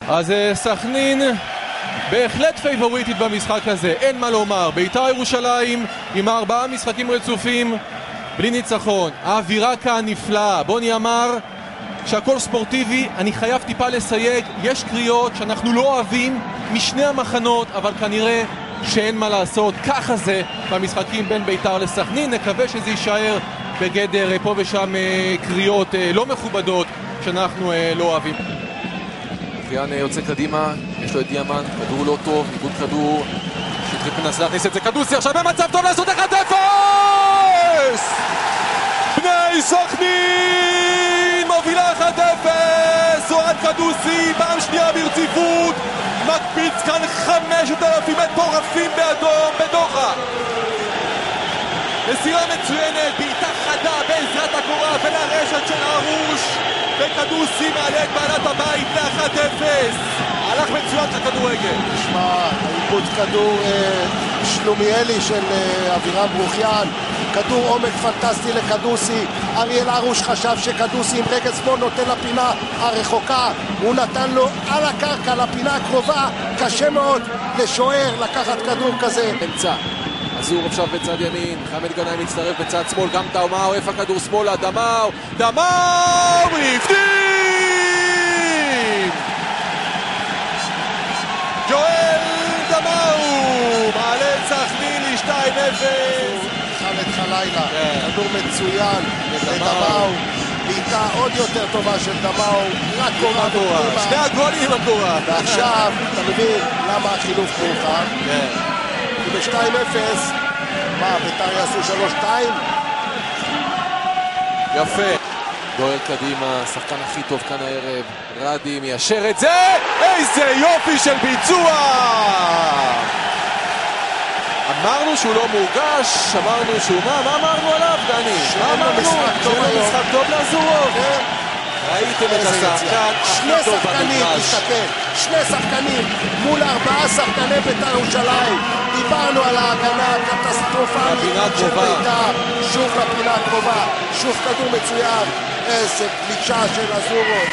אז סכנין בהחלט פייבוריטית במשחק הזה, אין מה לומר. בית"ר ירושלים עם 4 משחקים רצופים בלי ניצחון. האווירה כאן נפלאה. בוני אמר שהכל ספורטיבי, אני חייב טיפה לסייג, יש קריאות שאנחנו לא אוהבים משני המחנות, אבל כנראה שאין מה לעשות, ככה זה במשחקים בין בית"ר לסכנין. נקווה שזה יישאר בגדר פה ושם קריאות לא מכובדות שאנחנו לא אוהבים. פיאן יוצא קדימה, יש לו את דיאמן, כדור לא טוב, ניגוד כדור, שטרית מנסה להכניס את זה, קדוסי עכשיו במצב טוב לעשות 1-0! בני סכנין מובילה 1-0! אוהד קדוסי פעם שנייה ברציפות, מקפיץ כאן 5,000 מטורפים באדום בדוחה. מסירה מצוינת, בעיטה חדה בעזרת הקורה ולרשת של ארוש, וקדוסי מעלה את בעלת הבית ל-1-0. הלך מצוין של כדורגל. נשמע, עיבוד כדור שלומיאלי של אבירם ברוכיאן, כדור עומק פנטסטי לקדוסי. אריאל ארוש חשב שקדוסי עם רגל שמאל נותן לפינה הרחוקה, הוא נתן לו על הקרקע לפינה הקרובה. קשה מאוד לשוער לקחת כדור כזה. אמצע אזור עכשיו בצד ימין, חמד גנאי מצטרף בצד שמאל, גם דמאו, איפה הכדור שמאלה, דמאו בפנים! ג'ואל דמאו מעלה את סכנין ל-2-0. חמד חלילה, כדור מצוין לדמאו, בעיטה עוד יותר טובה של דמאו, רק קורה בפנימה. שני הגולים עם הקורה. ועכשיו אתה מבין למה החילוף מאוחר. ב-2-0, מה, בית"ר יעשו 3-2? יפה. דוהר קדימה, השחקן הכי טוב כאן הערב, רדי מיישר את זה, איזה יופי של ביצוע! אמרנו שהוא לא מורגש, אמרנו שהוא מה אמרנו עליו, דני? מה אמרנו? שאין משחק טוב לאזורוב. ראיתם את השחקן הכי טוב במגרש. שני שחקנים מול 4 שחקני בית"ר ירושלים. דיברנו על ההגנה הקטסטרופלית של בית"ר. שוב לפינה הקרובה, שוב כדור מצוין. איזה פלישה של אזורוב.